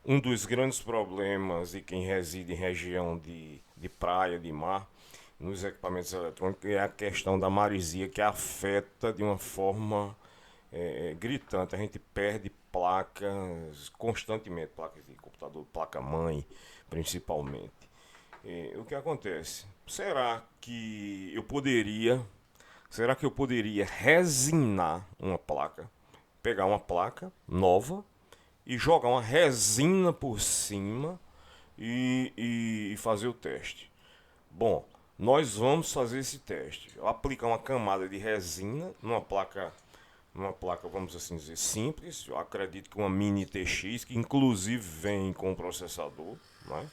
Um dos grandes problemas de quem reside em região de praia, de mar, nos equipamentos eletrônicos, é a questão da maresia, que afeta de uma forma gritante. A gente perde placas constantemente, placas de computador, placa-mãe, principalmente. O que acontece? Será que eu poderia resinar uma placa? Pegar uma placa nova e jogar uma resina por cima e fazer o teste. Bom, nós vamos fazer esse teste. Eu aplicar uma camada de resina numa placa, vamos assim dizer, simples. Eu acredito que uma mini TX, que inclusive vem com o processador, né?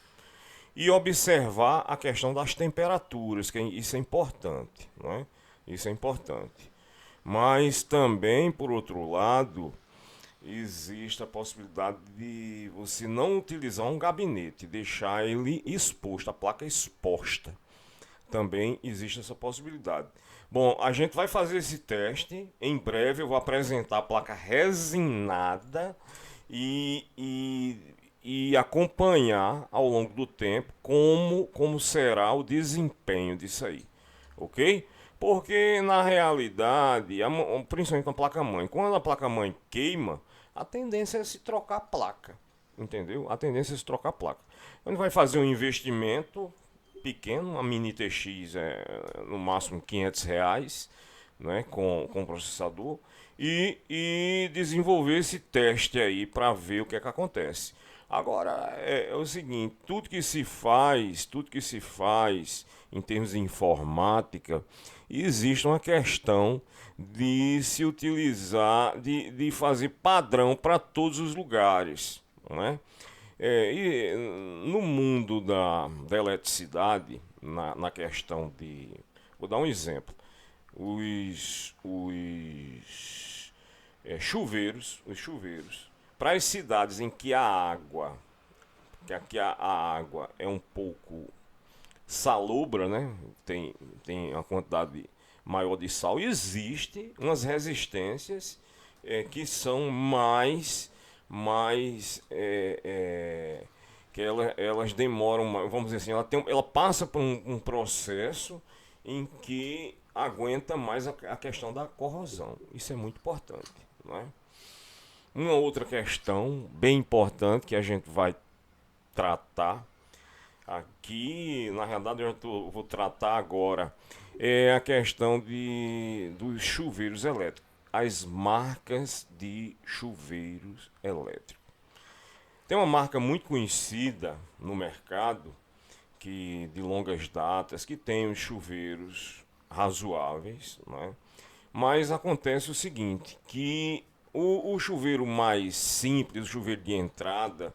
E observar a questão das temperaturas, que isso é importante, né? Isso é importante. Mas também, por outro lado, existe a possibilidade de você não utilizar um gabinete, deixar ele exposto, a placa exposta. Também existe essa possibilidade. Bom, a gente vai fazer esse teste. Em breve eu vou apresentar a placa resinada e acompanhar ao longo do tempo como será o desempenho disso aí. Ok? Porque na realidade, principalmente na placa-mãe, quando a placa-mãe queima, a tendência é se trocar a placa. Entendeu? A tendência é se trocar a placa. A gente vai fazer um investimento pequeno, uma mini TX no máximo R$ 500, né, com processador, e desenvolver esse teste aí para ver o que é que acontece. Agora é o seguinte, tudo que se faz em termos de informática, existe uma questão de se utilizar, de fazer padrão para todos os lugares, não é? E no mundo da eletricidade, na questão de. Vou dar um exemplo. Os chuveiros, para as cidades em que a água, que aqui a água é um pouco salobra, né? Tem uma quantidade maior de sal. Existe umas resistências que são mais que elas demoram, vamos dizer assim, ela passa por um processo em que aguenta mais a questão da corrosão. Isso é muito importante, não é? Uma outra questão bem importante que a gente vai tratar aqui, na realidade vou tratar agora, é a questão dos chuveiros elétricos. As marcas de chuveiros elétricos. Tem uma marca muito conhecida no mercado, que de longas datas, que tem os chuveiros razoáveis, né? Mas acontece o seguinte, que o chuveiro mais simples, o chuveiro de entrada,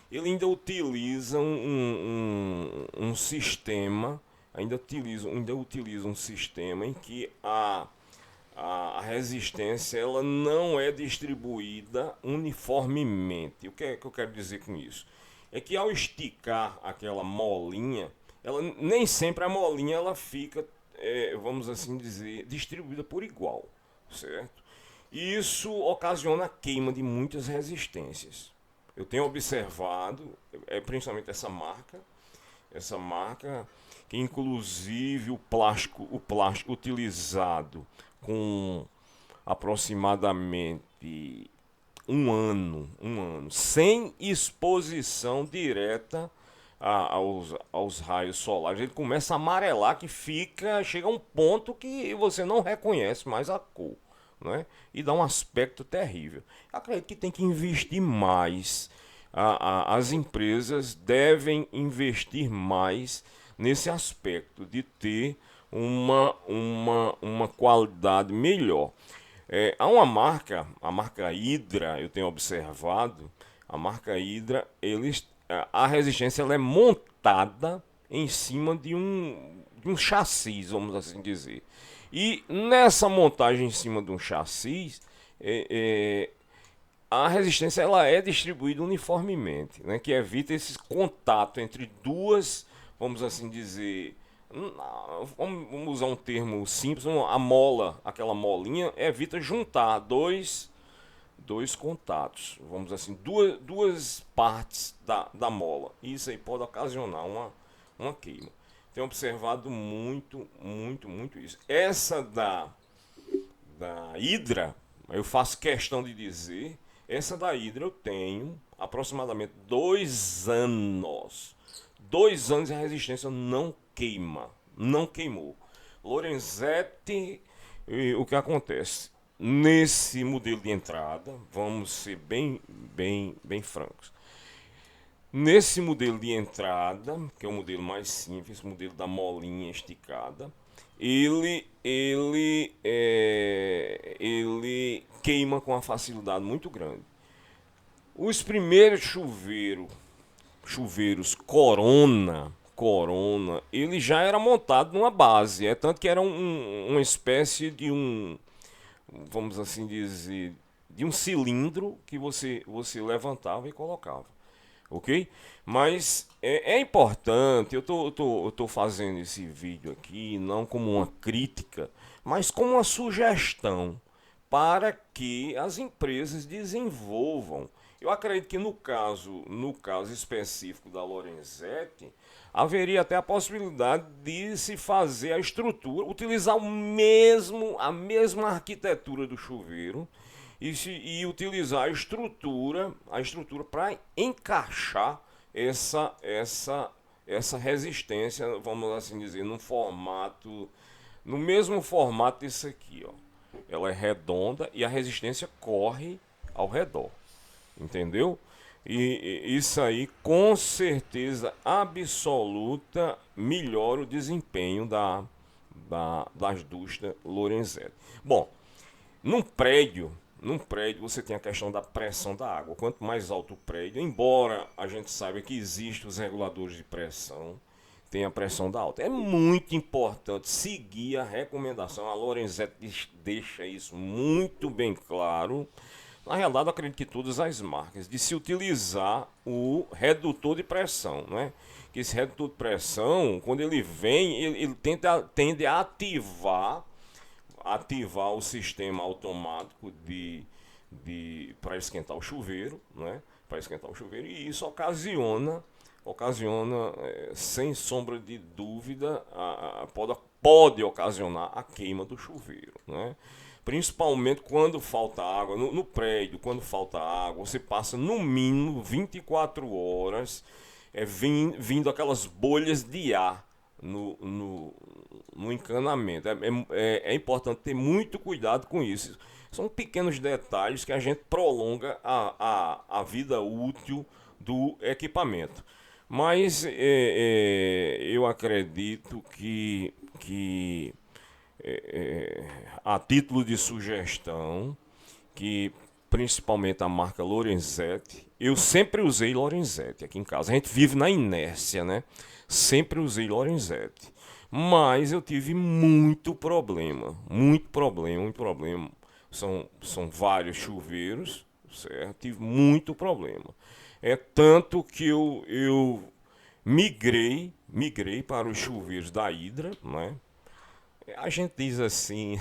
ele ainda utiliza um sistema, ainda utiliza um sistema em que a resistência ela não é distribuída uniformemente. O que é que eu quero dizer com isso? É que ao esticar aquela molinha, ela nem sempre a molinha ela fica, vamos assim dizer, distribuída por igual, certo? E isso ocasiona a queima de muitas resistências. Eu tenho observado, principalmente essa marca que inclusive o plástico utilizado com aproximadamente um ano, sem exposição direta aos raios solares, ele começa a amarelar que chega a um ponto que você não reconhece mais a cor, né? E dá um aspecto terrível. Eu acredito que tem que investir mais. As empresas devem investir mais nesse aspecto de ter uma qualidade melhor. Há uma marca, a marca Hydra, eu tenho observado, a marca Hydra, a resistência ela é montada em cima de um chassi, vamos assim dizer. E nessa montagem em cima de um chassi, é, é, a resistência ela é distribuída uniformemente, né, que evita esse contato entre duas, vamos assim dizer, vamos usar um termo simples, a mola, aquela molinha, evita juntar dois contatos, vamos assim, duas partes da mola. Isso aí pode ocasionar uma queima. Tenho observado muito isso. Essa da hidra, eu faço questão de dizer, essa da hidra eu tenho aproximadamente 2 anos. 2 anos e a resistência não queima, não queimou. Lorenzetti, o que acontece? Nesse modelo de entrada, vamos ser bem francos. Nesse modelo de entrada, que é o modelo mais simples, o modelo da molinha esticada, ele queima com uma facilidade muito grande. Os primeiros chuveiros Corona, ele já era montado numa base, tanto que era uma espécie de vamos assim dizer, de um cilindro que você levantava e colocava, ok? Mas é importante, eu tô fazendo esse vídeo aqui não como uma crítica, mas como uma sugestão para que as empresas desenvolvam. Eu acredito que no caso específico da Lorenzetti, haveria até a possibilidade de se fazer a estrutura, utilizar a mesma arquitetura do chuveiro e utilizar a estrutura para encaixar essa resistência, vamos assim dizer, no mesmo formato desse aqui, ó. Ela é redonda e a resistência corre ao redor, entendeu? E isso aí com certeza absoluta melhora o desempenho das indústrias Lorenzetti. Bom, num prédio você tem a questão da pressão da água. Quanto mais alto o prédio, embora a gente saiba que existem os reguladores de pressão, tem a pressão da alta. É muito importante seguir a recomendação. A Lorenzetti deixa isso muito bem claro. Na realidade, eu acredito que todas as marcas, de se utilizar o redutor de pressão, né? Que esse redutor de pressão, quando ele vem, ele tende a ativar o sistema automático para esquentar o chuveiro, né? Para esquentar o chuveiro, e isso ocasiona sem sombra de dúvida, pode ocasionar a queima do chuveiro, né? Principalmente quando falta água, no prédio, quando falta água, você passa no mínimo 24 horas vindo aquelas bolhas de ar no encanamento. É importante ter muito cuidado com isso. São pequenos detalhes que a gente prolonga a vida útil do equipamento. Mas eu acredito que a título de sugestão, que principalmente a marca Lorenzetti, eu sempre usei Lorenzetti aqui em casa. A gente vive na inércia, né? Sempre usei Lorenzetti. Mas eu tive muito problema. São vários chuveiros, certo? Tive muito problema. É tanto que eu migrei para os chuveiros da Hydra, né? A gente diz assim,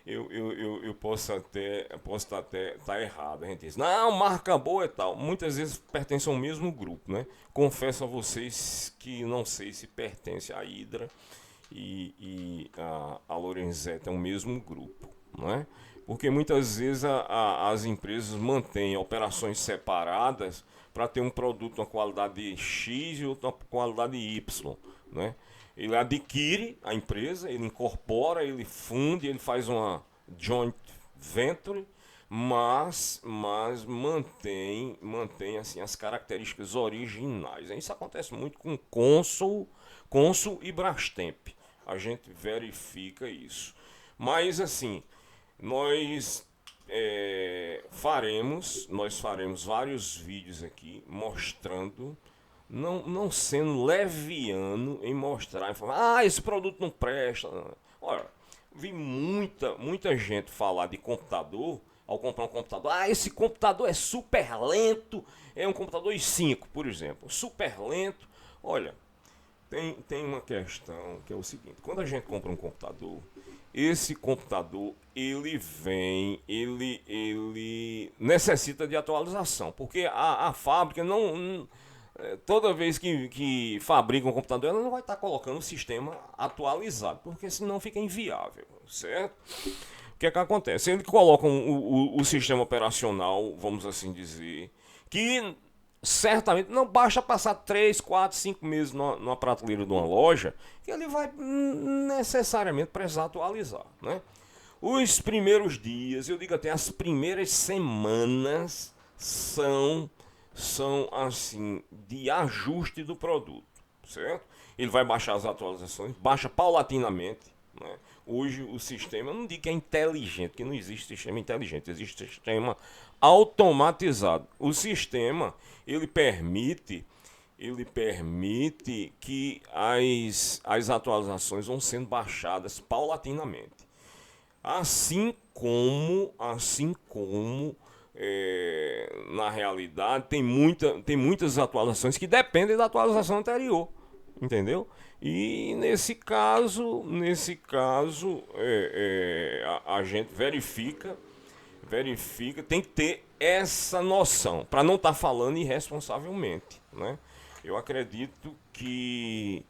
eu posso até estar errado. A gente diz, não, marca boa e tal. Muitas vezes pertence ao mesmo grupo, né? Confesso a vocês que não sei se pertence à Hydra e a Lorenzetti é o mesmo grupo, não é? Porque muitas vezes as empresas mantêm operações separadas para ter um produto com qualidade X e outro com qualidade Y, né? Ele adquire a empresa, ele incorpora, ele funde, ele faz uma joint venture, mas mantém assim as características originais. Isso acontece muito com Consul e Brastemp. A gente verifica isso. Mas assim, nós faremos vários vídeos aqui mostrando, não sendo leviano em mostrar, em falar, esse produto não presta. Olha, vi muita gente falar de computador, ao comprar um computador, esse computador é super lento, é um computador i5, por exemplo, super lento. Olha, tem uma questão que é o seguinte, quando a gente compra um computador, esse computador, ele necessita de atualização, porque a fábrica toda vez que fabrica um computador, ela não vai estar colocando o sistema atualizado, porque senão fica inviável, certo? O que é que acontece? Eles colocam o sistema operacional, vamos assim dizer, que certamente não basta passar 3, 4, 5 meses numa prateleira de uma loja, que ele vai necessariamente precisar atualizar, né? Os primeiros dias, eu digo até as primeiras semanas, são assim, de ajuste do produto, certo? Ele vai baixar as atualizações, baixa paulatinamente, né? Hoje o sistema, eu não digo que é inteligente, que não existe sistema inteligente, existe sistema automatizado. O sistema, ele permite que as atualizações vão sendo baixadas paulatinamente. Assim como na realidade tem muitas atualizações que dependem da atualização anterior, entendeu? E nesse caso a gente verifica, tem que ter essa noção para não estar falando irresponsavelmente, né? Eu acredito que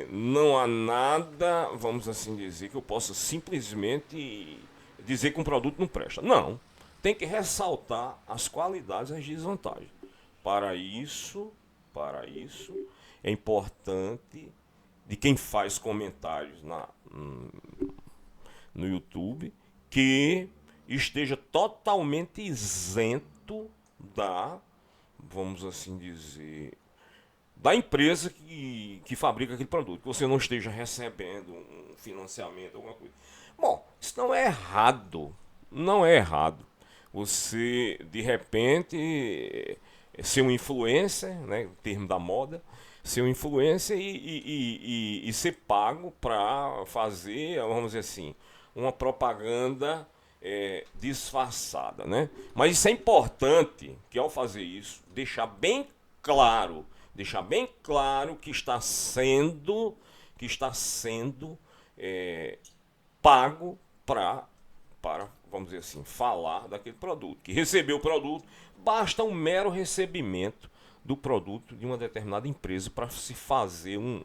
não há nada, vamos assim dizer, que eu possa simplesmente dizer que um produto não presta. Não. Tem que ressaltar as qualidades e as desvantagens. Para isso, é importante de quem faz comentários no YouTube que esteja totalmente isento vamos assim dizer, da empresa que fabrica aquele produto, que você não esteja recebendo um financiamento, alguma coisa. Bom, isso não é errado. Não é errado. Você, de repente, ser um influencer, né, o termo da moda, ser um influencer e ser pago para fazer, vamos dizer assim, uma propaganda disfarçada, né? Mas isso é importante, que ao fazer isso, deixar bem claro que está sendo pago para, vamos dizer assim, falar daquele produto. Que recebeu o produto, basta um mero recebimento do produto de uma determinada empresa para se fazer um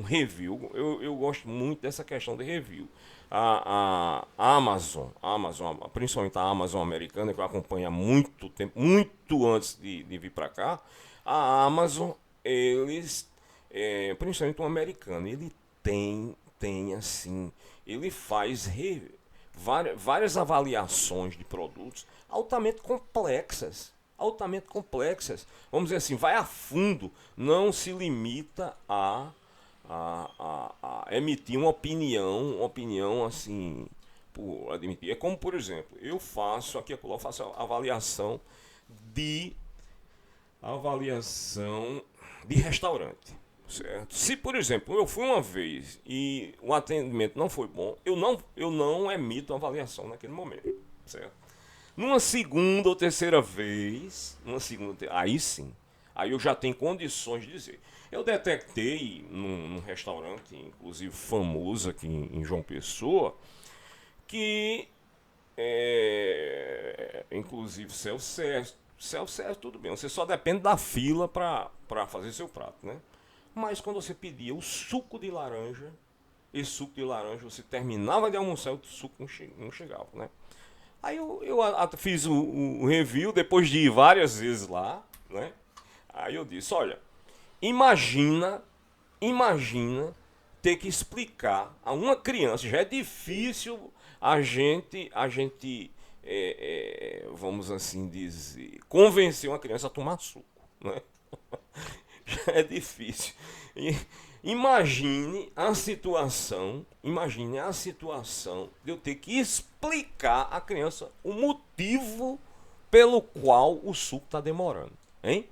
review. Eu gosto muito dessa questão de review. A Amazon, principalmente a Amazon americana, que eu acompanho há muito tempo, muito antes de vir para cá, a Amazon, eles, principalmente o americano, ele tem assim, ele faz várias avaliações de produtos altamente complexas. Altamente complexas. Vamos dizer assim, vai a fundo, não se limita a emitir uma opinião assim, por admitir. É como, por exemplo, eu faço de avaliação de restaurante, certo? Se, por exemplo, eu fui uma vez e o atendimento não foi bom, eu não emito uma avaliação naquele momento, certo? Numa segunda ou terceira vez, aí sim, aí eu já tenho condições de dizer. Eu detectei num restaurante, inclusive famoso aqui em João Pessoa, que inclusive self-service tudo bem, você só depende da fila para fazer seu prato, né? Mas quando você pedia o suco de laranja, esse suco de laranja você terminava de almoçar e o suco não chegava, né? Aí eu fiz o review depois de ir várias vezes lá, né? Aí eu disse, olha, imagina ter que explicar a uma criança, já é difícil a gente vamos assim dizer, convencer uma criança a tomar suco, né? Já é difícil. Imagine a situação de eu ter que explicar à criança o motivo pelo qual o suco está demorando, hein?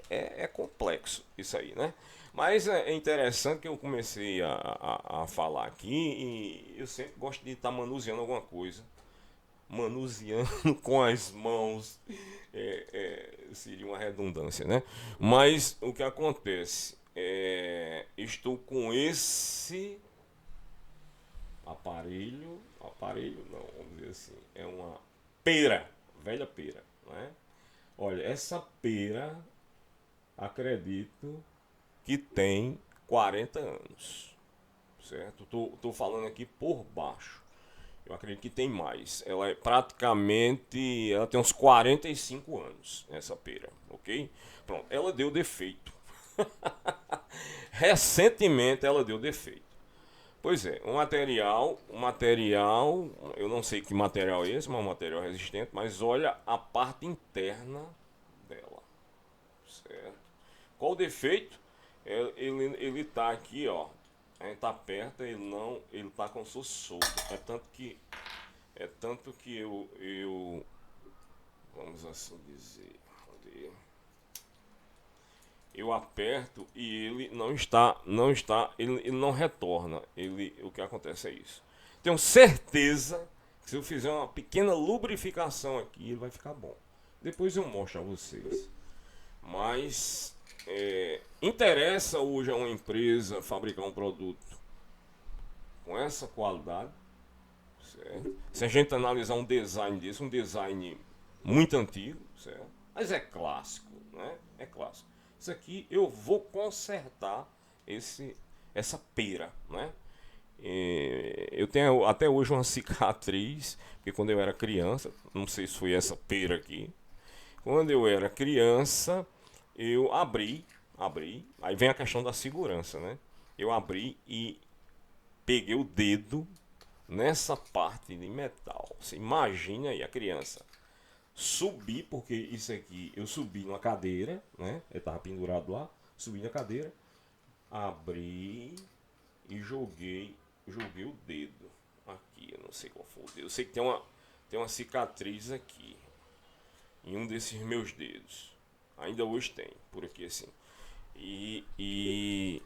É complexo isso aí, né? Mas é interessante que eu comecei a falar aqui e eu sempre gosto de estar manuseando alguma coisa. Manuseando com as mãos seria uma redundância, né? Mas o que acontece? Estou com aparelho não, vamos dizer assim, é uma pera, velha pera, né? Olha, essa pera, acredito que tem 40 anos, certo? Tô falando aqui por baixo. Eu acredito que tem mais. Ela é praticamente. Ela tem uns 45 anos, essa pera, ok? Pronto, ela deu defeito. Recentemente ela deu defeito. Pois é, eu não sei que material é esse, mas um material resistente, mas olha a parte interna dela, certo? Qual o defeito? Ele tá aqui, ó. A gente aperta, ele tá como se fosse solto. É tanto que vamos assim dizer, eu aperto e ele ele não retorna. O que acontece é isso. Tenho certeza que se eu fizer uma pequena lubrificação aqui, ele vai ficar bom. Depois eu mostro a vocês. Mas interessa hoje a uma empresa fabricar um produto com essa qualidade, certo? Se a gente analisar um design desse, um design muito antigo, certo? Mas é clássico, né? É clássico. Isso aqui eu vou consertar essa pera, né? Eu tenho até hoje uma cicatriz, porque quando eu era criança, não sei se foi essa pera aqui, quando eu era criança, eu abri, aí vem a questão da segurança, né? Eu abri e peguei o dedo nessa parte de metal. Você imagina aí a criança. Subi, porque isso aqui, eu subi numa cadeira, né? Eu tava pendurado lá, subi na cadeira, abri e joguei o dedo aqui, eu não sei qual foi o dedo. Eu sei que tem uma cicatriz aqui em um desses meus dedos. Ainda hoje tem, por aqui assim. E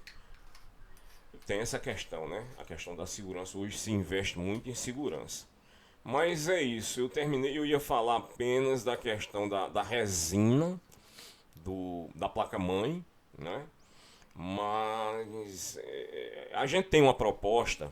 tem essa questão, né? A questão da segurança. Hoje se investe muito em segurança. Mas é isso, eu terminei. Eu ia falar apenas da questão da resina da placa-mãe, né? Mas a gente tem uma proposta